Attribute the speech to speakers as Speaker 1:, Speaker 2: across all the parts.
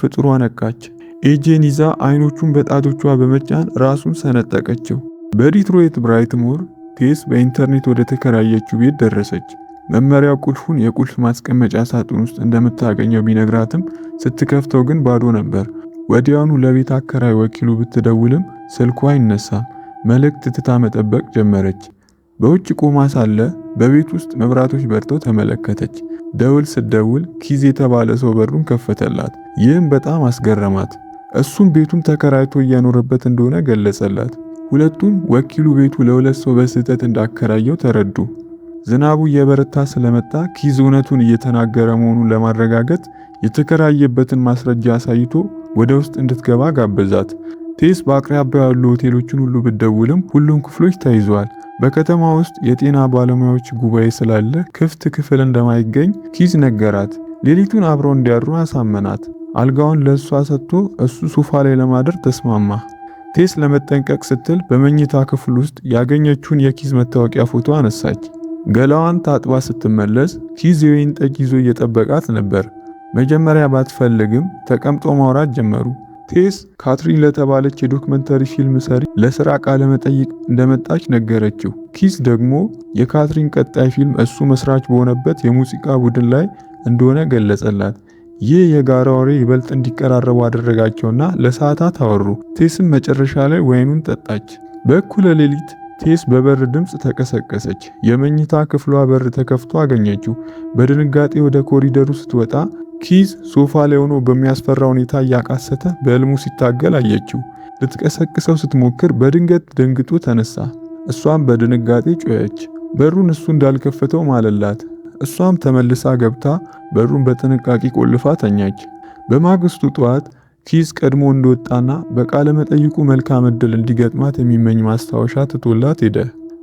Speaker 1: ፍጥሯ ነቃች። ኤጄን ይዛ አይኖቹን በጣቶቿ በመጫን ራሱን ሰነጠቀችው። በዲትሮይት ብራይትሞር ቴስ በኢንተርኔት ወደ ተከራየችው ቤት ደረሰች። መመሪያው ቁልፉን የቁልፍ ማስቀመጫ ሳጥን ውስጥ እንደምታገኘው ቢነግራትም ስትከፍተው ግን ባዶ ነበር። ወዲያውኑ ለቤት አከራይ ወኪሉ ብትደውልም ስልኳ አይነሳም። መልእክት ትታ መጠበቅ ጀመረች። በውጭ ቆማ ሳለ በቤት ውስጥ መብራቶች በርተው ተመለከተች። ደውል ስትደውል ኪዝ የተባለ ሰው በሩን ከፈተላት። ይህም በጣም አስገረማት። እሱም ቤቱን ተከራይቶ እየኖረበት እንደሆነ ገለጸላት። ሁለቱም ወኪሉ ቤቱ ለሁለት ሰው በስህተት እንዳከራየው ተረዱ። ዝናቡ እየበረታ ስለመጣ ኪዝ እውነቱን እየተናገረ መሆኑን ለማረጋገጥ የተከራየበትን ማስረጃ አሳይቶ ወደ ውስጥ እንድትገባ ጋበዛት። ቴስ በአቅራቢያው ያሉ ሆቴሎችን ሁሉ ብትደውልም ሁሉም ክፍሎች ተይዘዋል። በከተማ ውስጥ የጤና ባለሙያዎች ጉባኤ ስላለ ክፍት ክፍል እንደማይገኝ ኪዝ ነገራት። ሌሊቱን አብረው እንዲያድሩ አሳመናት። አልጋውን ለእሷ ሰጥቶ እሱ ሶፋ ላይ ለማደር ተስማማ። ቴስ ለመጠንቀቅ ስትል በመኝታ ክፍል ውስጥ ያገኘችውን የኪዝ መታወቂያ ፎቶ አነሳች። ገላዋን ታጥባ ስትመለስ ኪዝ የወይን ጠጅ ይዞ እየጠበቃት ነበር። መጀመሪያ ባትፈልግም ተቀምጦ ማውራት ጀመሩ። ቴስ ካትሪን ለተባለች የዶክመንተሪ ፊልም ሰሪ ለስራ ቃለ መጠይቅ እንደመጣች ነገረችው። ኪዝ ደግሞ የካትሪን ቀጣይ ፊልም እሱ መስራች በሆነበት የሙዚቃ ቡድን ላይ እንደሆነ ገለጸላት። ይህ የጋራ ወሬ ይበልጥ እንዲቀራረቡ አደረጋቸውና ለሰዓታት አወሩ። ቴስም መጨረሻ ላይ ወይኑን ጠጣች። በእኩለ ሌሊት ቴስ በበር ድምፅ ተቀሰቀሰች። የመኝታ ክፍሏ በር ተከፍቶ አገኘችው። በድንጋጤ ወደ ኮሪደሩ ስትወጣ ኪዝ ሶፋ ላይ ሆኖ በሚያስፈራ ሁኔታ እያቃሰተ በህልሙ ሲታገል አየችው። ልትቀሰቅሰው ስትሞክር በድንገት ደንግጦ ተነሳ። እሷም በድንጋጤ ጮኸች። በሩን እሱ እንዳልከፈተው ማለላት። እሷም ተመልሳ ገብታ በሩን በጥንቃቄ ቆልፋ ተኛች። በማግስቱ ጠዋት ኪዝ ቀድሞ እንደወጣና በቃለ መጠይቁ መልካም ዕድል እንዲገጥማት የሚመኝ ማስታወሻ ትቶላት ሄደ።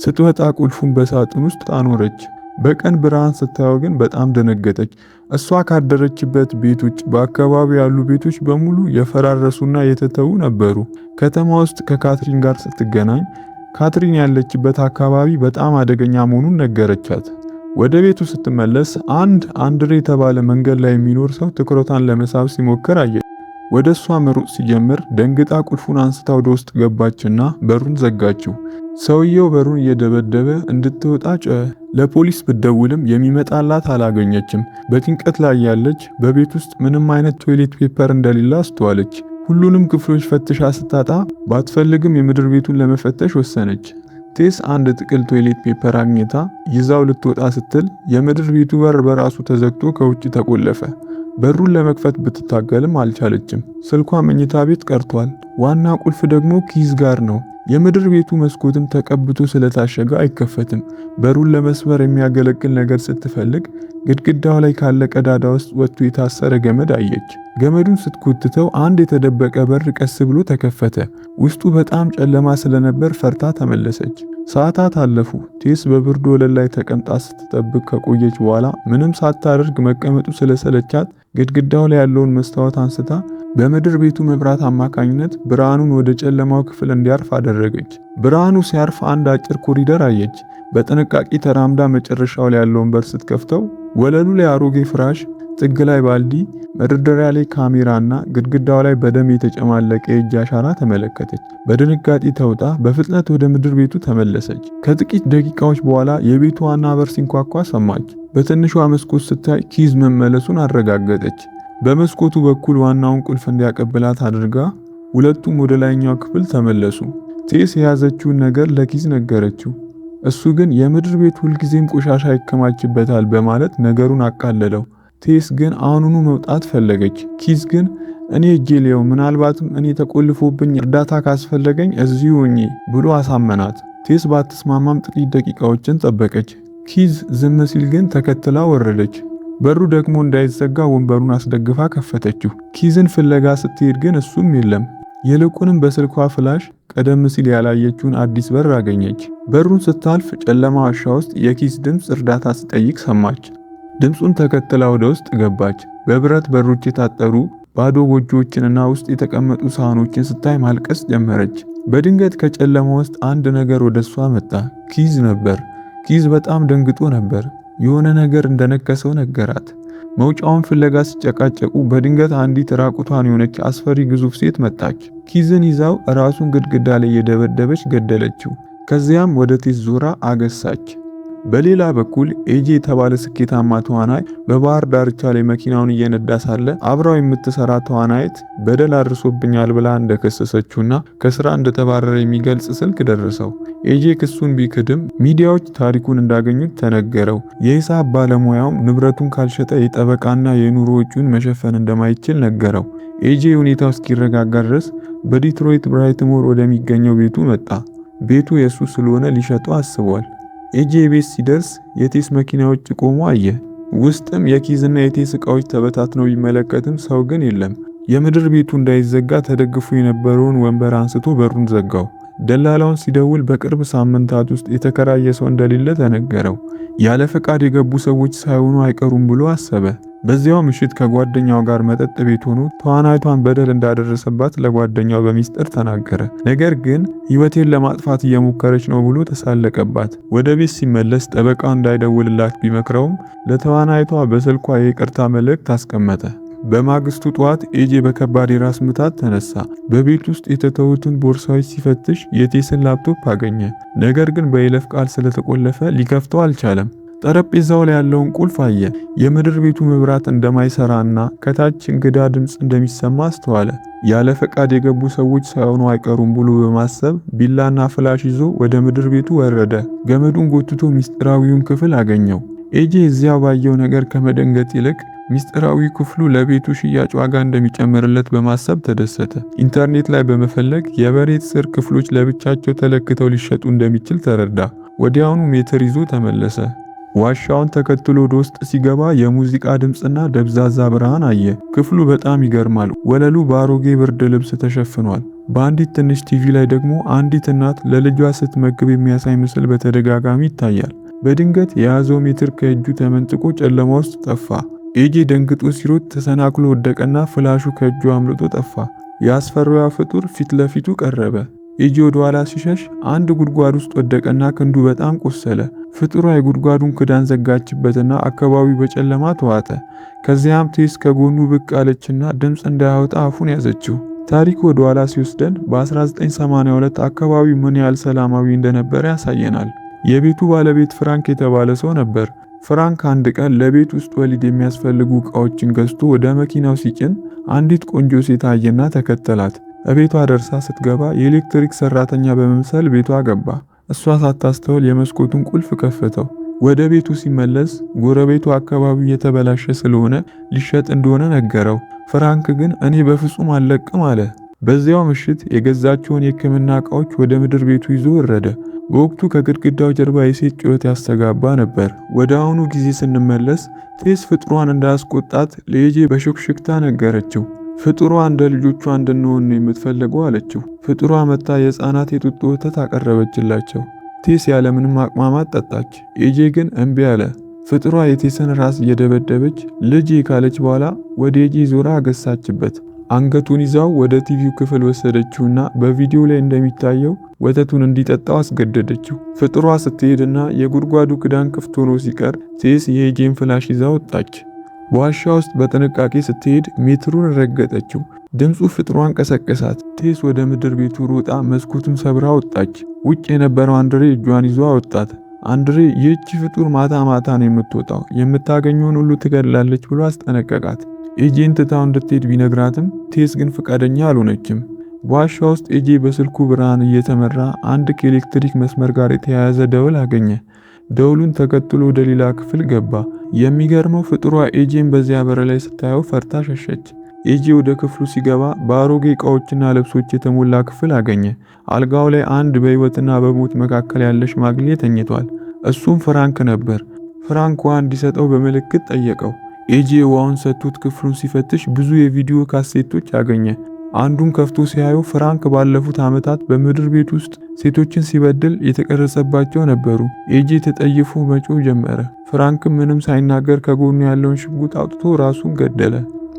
Speaker 1: ስትወጣ ቁልፉን በሳጥን ውስጥ አኖረች። በቀን ብርሃን ስታየው ግን በጣም ደነገጠች። እሷ ካደረችበት ቤት ውጭ በአካባቢው ያሉ ቤቶች በሙሉ የፈራረሱና የተተዉ ነበሩ። ከተማ ውስጥ ከካትሪን ጋር ስትገናኝ ካትሪን ያለችበት አካባቢ በጣም አደገኛ መሆኑን ነገረቻት። ወደ ቤቱ ስትመለስ አንድሬ የተባለ መንገድ ላይ የሚኖር ሰው ትኩረቷን ለመሳብ ሲሞክር አየች። ወደ እሷ መሮጥ ሲጀምር ደንግጣ ቁልፉን አንስታ ወደ ውስጥ ገባችና በሩን ዘጋችው። ሰውየው በሩን እየደበደበ እንድትወጣ ጮኸ። ለፖሊስ ብትደውልም የሚመጣላት አላገኘችም። በጭንቀት ላይ ያለች በቤት ውስጥ ምንም አይነት ቶይሌት ፔፐር እንደሌለ አስተዋለች። ሁሉንም ክፍሎች ፈትሻ ስታጣ ባትፈልግም የምድር ቤቱን ለመፈተሽ ወሰነች። ቴስ አንድ ጥቅል ቶይሌት ፔፐር አግኝታ ይዛው ልትወጣ ስትል የምድር ቤቱ በር በራሱ ተዘግቶ ከውጭ ተቆለፈ። በሩን ለመክፈት ብትታገልም አልቻለችም። ስልኳ መኝታ ቤት ቀርቷል። ዋና ቁልፍ ደግሞ ኪዝ ጋር ነው። የምድር ቤቱ መስኮትም ተቀብቶ ስለታሸገ አይከፈትም። በሩን ለመስበር የሚያገለግል ነገር ስትፈልግ ግድግዳው ላይ ካለ ቀዳዳ ውስጥ ወጥቶ የታሰረ ገመድ አየች። ገመዱን ስትጎትተው አንድ የተደበቀ በር ቀስ ብሎ ተከፈተ። ውስጡ በጣም ጨለማ ስለነበር ፈርታ ተመለሰች። ሰዓታት አለፉ። ቴስ በብርድ ወለል ላይ ተቀምጣ ስትጠብቅ ከቆየች በኋላ ምንም ሳታደርግ መቀመጡ ስለሰለቻት ግድግዳው ላይ ያለውን መስታወት አንስታ በምድር ቤቱ መብራት አማካኝነት ብርሃኑን ወደ ጨለማው ክፍል እንዲያርፍ አደረገች። ብርሃኑ ሲያርፍ አንድ አጭር ኮሪደር አየች። በጥንቃቄ ተራምዳ መጨረሻው ላይ ያለውን በር ስትከፍተው ወለሉ ላይ አሮጌ ፍራሽ፣ ጥግ ላይ ባልዲ፣ መደርደሪያ ላይ ካሜራና ግድግዳው ላይ በደም የተጨማለቀ የእጅ አሻራ ተመለከተች። በድንጋጤ ተውጣ በፍጥነት ወደ ምድር ቤቱ ተመለሰች። ከጥቂት ደቂቃዎች በኋላ የቤቱ ዋና በር ሲንኳኳ ሰማች። በትንሿ መስኮት ስታይ ኪዝ መመለሱን አረጋገጠች። በመስኮቱ በኩል ዋናውን ቁልፍ እንዲያቀብላት አድርጋ ሁለቱም ወደ ላይኛው ክፍል ተመለሱ። ቴስ የያዘችውን ነገር ለኪዝ ነገረችው። እሱ ግን የምድር ቤት ሁልጊዜም ቆሻሻ ይከማችበታል በማለት ነገሩን አቃለለው። ቴስ ግን አሁኑኑ መውጣት ፈለገች። ኪዝ ግን እኔ እጄ ሊየው ምናልባትም እኔ ተቆልፎብኝ እርዳታ ካስፈለገኝ እዚሁ ሆኜ ብሎ አሳመናት። ቴስ ባትስማማም ጥቂት ደቂቃዎችን ጠበቀች። ኪዝ ዝም ሲል ግን ተከትላ ወረደች። በሩ ደግሞ እንዳይዘጋ ወንበሩን አስደግፋ ከፈተችው። ኪዝን ፍለጋ ስትሄድ ግን እሱም የለም። ይልቁንም በስልኳ ፍላሽ ቀደም ሲል ያላየችውን አዲስ በር አገኘች። በሩን ስታልፍ ጨለማ ዋሻ ውስጥ የኪዝ ድምፅ እርዳታ ሲጠይቅ ሰማች። ድምፁን ተከትላ ወደ ውስጥ ገባች። በብረት በሮች የታጠሩ ባዶ ጎጆዎችንና ውስጥ የተቀመጡ ሳህኖችን ስታይ ማልቀስ ጀመረች። በድንገት ከጨለማ ውስጥ አንድ ነገር ወደ እሷ መጣ። ኪዝ ነበር። ኪዝ በጣም ደንግጦ ነበር። የሆነ ነገር እንደነከሰው ነገራት። መውጫውን ፍለጋ ሲጨቃጨቁ በድንገት አንዲት ራቁቷን የሆነች አስፈሪ ግዙፍ ሴት መጣች። ኪዝን ይዛው ራሱን ግድግዳ ላይ የደበደበች ገደለችው። ከዚያም ወደ ቴስ ዞራ አገሳች። በሌላ በኩል ኤጄ የተባለ ስኬታማ ተዋናይ በባህር ዳርቻ ላይ መኪናውን እየነዳ ሳለ አብራው የምትሰራ ተዋናይት በደል አድርሶብኛል ብላ እንደከሰሰችውና ከስራ እንደተባረረ የሚገልጽ ስልክ ደረሰው። ኤጄ ክሱን ቢክድም ሚዲያዎች ታሪኩን እንዳገኙት ተነገረው። የሂሳብ ባለሙያውም ንብረቱን ካልሸጠ የጠበቃና የኑሮ ወጪውን መሸፈን እንደማይችል ነገረው። ኤጄ ሁኔታው እስኪረጋጋ ድረስ በዲትሮይት ብራይትሞር ወደሚገኘው ቤቱ መጣ። ቤቱ የሱ ስለሆነ ሊሸጠው አስቧል። ኤጄ ቤት ሲደርስ የቴስ መኪና ውጭ ቆሞ አየ። ውስጥም የኪዝና የቴስ እቃዎች ተበታትነው ቢመለከትም ሰው ግን የለም። የምድር ቤቱ እንዳይዘጋ ተደግፎ የነበረውን ወንበር አንስቶ በሩን ዘጋው። ደላላውን ሲደውል በቅርብ ሳምንታት ውስጥ የተከራየ ሰው እንደሌለ ተነገረው። ያለ ፈቃድ የገቡ ሰዎች ሳይሆኑ አይቀሩም ብሎ አሰበ። በዚያው ምሽት ከጓደኛው ጋር መጠጥ ቤት ሆኖ ተዋናይቷን በደል እንዳደረሰባት ለጓደኛው በሚስጥር ተናገረ። ነገር ግን ሕይወቴን ለማጥፋት እየሞከረች ነው ብሎ ተሳለቀባት። ወደ ቤት ሲመለስ ጠበቃው እንዳይደውልላት ቢመክረውም ለተዋናይቷ በስልኳ የይቅርታ መልእክት አስቀመጠ። በማግስቱ ጠዋት ኤጄ በከባድ የራስ ምታት ተነሳ። በቤት ውስጥ የተተዉትን ቦርሳዎች ሲፈትሽ የቴስን ላፕቶፕ አገኘ። ነገር ግን በይለፍ ቃል ስለተቆለፈ ሊከፍተው አልቻለም። ጠረጴዛው ላይ ያለውን ቁልፍ አየ። የምድር ቤቱ መብራት እንደማይሰራና ከታች እንግዳ ድምፅ እንደሚሰማ አስተዋለ። ያለ ፈቃድ የገቡ ሰዎች ሳይሆኑ አይቀሩም ብሎ በማሰብ ቢላና ፍላሽ ይዞ ወደ ምድር ቤቱ ወረደ። ገመዱን ጎትቶ ሚስጥራዊውን ክፍል አገኘው። ኤጄ እዚያው ባየው ነገር ከመደንገጥ ይልቅ ሚስጥራዊ ክፍሉ ለቤቱ ሽያጭ ዋጋ እንደሚጨምርለት በማሰብ ተደሰተ። ኢንተርኔት ላይ በመፈለግ የመሬት ስር ክፍሎች ለብቻቸው ተለክተው ሊሸጡ እንደሚችል ተረዳ። ወዲያውኑ ሜትር ይዞ ተመለሰ። ዋሻውን ተከትሎ ወደ ውስጥ ሲገባ የሙዚቃ ድምፅና ደብዛዛ ብርሃን አየ። ክፍሉ በጣም ይገርማል። ወለሉ በአሮጌ ብርድ ልብስ ተሸፍኗል። በአንዲት ትንሽ ቲቪ ላይ ደግሞ አንዲት እናት ለልጇ ስትመግብ የሚያሳይ ምስል በተደጋጋሚ ይታያል። በድንገት የያዘው ሜትር ከእጁ ተመንጥቆ ጨለማ ውስጥ ጠፋ። ኤጄ ደንግጦ ሲሮጥ ተሰናክሎ ወደቀና ፍላሹ ከእጁ አምልጦ ጠፋ። የአስፈሪዋ ፍጡር ፊት ለፊቱ ቀረበ። ኤጄ ወደ ኋላ ሲሸሽ አንድ ጉድጓድ ውስጥ ወደቀና ክንዱ በጣም ቆሰለ። ፍጡሯ የጉድጓዱን ክዳን ዘጋችበትና አካባቢው በጨለማ ተዋጠ። ከዚያም ቴስ ከጎኑ ብቅ አለችና ድምፅ እንዳያወጣ አፉን ያዘችው። ታሪኩ ወደ ኋላ ሲወስደን በ1982 አካባቢው ምን ያህል ሰላማዊ እንደነበረ ያሳየናል። የቤቱ ባለቤት ፍራንክ የተባለ ሰው ነበር። ፍራንክ አንድ ቀን ለቤት ውስጥ ወሊድ የሚያስፈልጉ ዕቃዎችን ገዝቶ ወደ መኪናው ሲጭን አንዲት ቆንጆ ሴት አየና ተከተላት። እቤቷ ደርሳ ስትገባ የኤሌክትሪክ ሰራተኛ በመምሰል ቤቷ ገባ። እሷ ሳታስተውል የመስኮቱን ቁልፍ ከፈተው። ወደ ቤቱ ሲመለስ ጎረቤቱ አካባቢው የተበላሸ ስለሆነ ሊሸጥ እንደሆነ ነገረው። ፍራንክ ግን እኔ በፍጹም አልለቅም አለ። በዚያው ምሽት የገዛቸውን የሕክምና ዕቃዎች ወደ ምድር ቤቱ ይዞ ወረደ። በወቅቱ ከግድግዳው ጀርባ የሴት ጩኸት ያስተጋባ ነበር። ወደ አሁኑ ጊዜ ስንመለስ ቴስ ፍጥሯን እንዳያስቆጣት ለኤጄ በሹክሹክታ ነገረችው። ፍጥሯ እንደ ልጆቿ እንድንሆን ነው የምትፈልገው አለችው። ፍጥሯ መታ የህፃናት የጡጦ ወተት አቀረበችላቸው። ቴስ ያለምንም አቅማማት ጠጣች። ኤጄ ግን እምቢ አለ። ፍጥሯ የቴስን ራስ እየደበደበች ልጄ ካለች በኋላ ወደ ኤጄ ዞራ አገሳችበት። አንገቱን ይዛው ወደ ቲቪው ክፍል ወሰደችውና በቪዲዮ ላይ እንደሚታየው ወተቱን እንዲጠጣው አስገደደችው። ፍጥሯ ስትሄድና የጉድጓዱ ክዳን ክፍት ሆኖ ሲቀር ቴስ የኤጄን ፍላሽ ይዛ ወጣች። በዋሻ ውስጥ በጥንቃቄ ስትሄድ ሜትሩን ረገጠችው። ድምፁ ፍጥሯን ቀሰቀሳት። ቴስ ወደ ምድር ቤቱ ሮጣ መስኮቱን ሰብራ ወጣች። ውጭ የነበረው አንድሬ እጇን ይዞ አወጣት። አንድሬ ይህቺ ፍጡር ማታ ማታ ነው የምትወጣው፣ የምታገኘውን ሁሉ ትገድላለች ብሎ አስጠነቀቃት። ኤጄን ትታው እንድትሄድ ቢነግራትም ቴስ ግን ፈቃደኛ አልሆነችም። በዋሻ ውስጥ ኤጄ በስልኩ ብርሃን እየተመራ አንድ ከኤሌክትሪክ መስመር ጋር የተያያዘ ደውል አገኘ። ደውሉን ተከትሎ ወደ ሌላ ክፍል ገባ። የሚገርመው ፍጥሯ ኤጄን በዚያ በር ላይ ስታየው ፈርታ ሸሸች። ኤጄ ወደ ክፍሉ ሲገባ በአሮጌ ዕቃዎችና ልብሶች የተሞላ ክፍል አገኘ። አልጋው ላይ አንድ በሕይወትና በሞት መካከል ያለ ሽማግሌ ተኝቷል። እሱም ፍራንክ ነበር። ፍራንክ ውሃ እንዲሰጠው በምልክት ጠየቀው። ኤጄ ውሃውን ሰጥቶት ክፍሉን ሲፈትሽ ብዙ የቪዲዮ ካሴቶች አገኘ። አንዱን ከፍቶ ሲያየው ፍራንክ ባለፉት ዓመታት በምድር ቤት ውስጥ ሴቶችን ሲበድል የተቀረጸባቸው ነበሩ። ኤጄ ተጠይፎ መጮህ ጀመረ። ፍራንክም ምንም ሳይናገር ከጎኑ ያለውን ሽጉጥ አውጥቶ ራሱን ገደለ።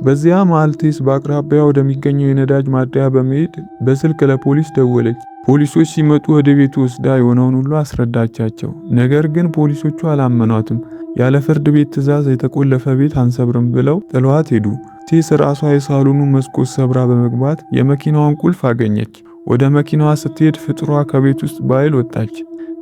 Speaker 1: በዚያ መሃል ቴስ በአቅራቢያ ወደሚገኘው የነዳጅ ማደያ በመሄድ በስልክ ለፖሊስ ደወለች። ፖሊሶች ሲመጡ ወደ ቤቱ ወስዳ የሆነውን ሁሉ አስረዳቻቸው። ነገር ግን ፖሊሶቹ አላመኗትም። ያለ ፍርድ ቤት ትዕዛዝ የተቆለፈ ቤት አንሰብርም ብለው ጥለዋት ሄዱ። ቴስ ራሷ የሳሎኑን መስኮት ሰብራ በመግባት የመኪናዋን ቁልፍ አገኘች። ወደ መኪናዋ ስትሄድ ፍጥሯ ከቤት ውስጥ በኃይል ወጣች።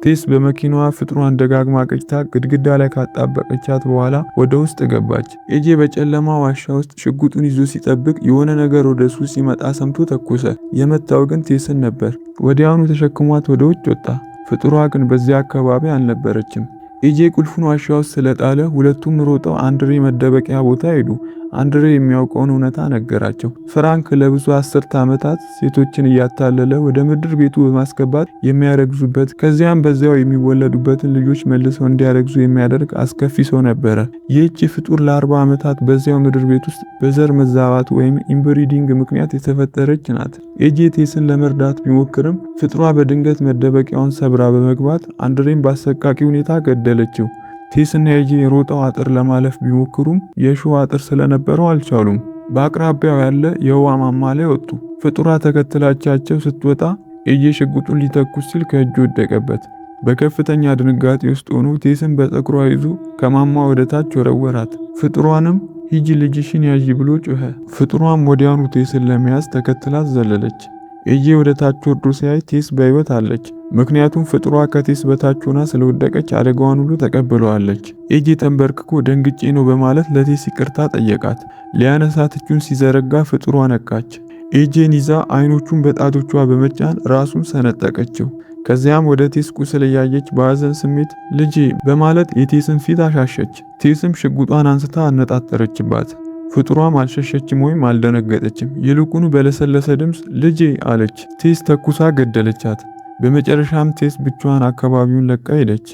Speaker 1: ቴስ በመኪናዋ ፍጥሯን ደጋግማ ቀጭታ ግድግዳ ላይ ካጣበቀቻት በኋላ ወደ ውስጥ ገባች። ኤጄ በጨለማ ዋሻ ውስጥ ሽጉጡን ይዞ ሲጠብቅ የሆነ ነገር ወደ እሱ ሲመጣ ሰምቶ ተኮሰ። የመታው ግን ቴስን ነበር። ወዲያውኑ ተሸክሟት ወደ ውጭ ወጣ። ፍጥሯ ግን በዚያ አካባቢ አልነበረችም። ኤጄ ቁልፉን ዋሻ ውስጥ ስለጣለ ሁለቱም ሮጠው አንድሬ መደበቂያ ቦታ ሄዱ። አንድሬ የሚያውቀውን እውነታ ነገራቸው። ፍራንክ ለብዙ አስርተ ዓመታት ሴቶችን እያታለለ ወደ ምድር ቤቱ በማስገባት የሚያረግዙበት ከዚያም በዚያው የሚወለዱበትን ልጆች መልሰው እንዲያረግዙ የሚያደርግ አስከፊ ሰው ነበረ። ይህች ፍጡር ለ40 ዓመታት በዚያው ምድር ቤት ውስጥ በዘር መዛባት ወይም ኢንብሪዲንግ ምክንያት የተፈጠረች ናት። ኤጄ ቴስን ለመርዳት ቢሞክርም ፍጥሯ በድንገት መደበቂያውን ሰብራ በመግባት አንድሬን በአሰቃቂ ሁኔታ ገደለችው። ቴስና ኤጄ ሮጠው አጥር ለማለፍ ቢሞክሩም የእሾህ አጥር ስለነበረው አልቻሉም። በአቅራቢያው ያለ የውሃ ማማ ላይ ወጡ። ፍጡሯ ተከትላቻቸው ስትወጣ ኤጄ ሽጉጡን ሊተኩስ ሲል ከእጁ ወደቀበት። በከፍተኛ ድንጋጤ ውስጥ ሆኖ ቴስን በፀጉሯ ይዞ ከማማ ወደ ታች ወረወራት። ፍጡሯንም ሂጂ ልጅሽን ያዢ ብሎ ጮኸ። ፍጡሯም ወዲያውኑ ቴስን ለመያዝ ተከትላት ዘለለች። ኤጄ ወደ ታች ወርዶ ሲያይ ቴስ በሕይወት አለች። ምክንያቱም ፍጥሯ ከቴስ በታች ሆና ስለወደቀች አደጋዋን ሁሉ ተቀብለዋለች። ኤጄ ተንበርክኮ ደንግጬ ነው በማለት ለቴስ ይቅርታ ጠየቃት። ሊያነሳት እጁን ሲዘረጋ ፍጥሯ ነቃች። ኤጄን ይዛ አይኖቹን በጣቶቿ በመጫን ራሱን ሰነጠቀችው። ከዚያም ወደ ቴስ ቁስል እያየች በሐዘን ስሜት ልጄ በማለት የቴስን ፊት አሻሸች። ቴስም ሽጉጧን አንስታ አነጣጠረችባት። ፍጡሯም አልሸሸችም ወይም አልደነገጠችም። ይልቁኑ በለሰለሰ ድምፅ ልጄ አለች። ቴስ ተኩሳ ገደለቻት። በመጨረሻም ቴስ ብቻዋን አካባቢውን ለቃ ሄደች።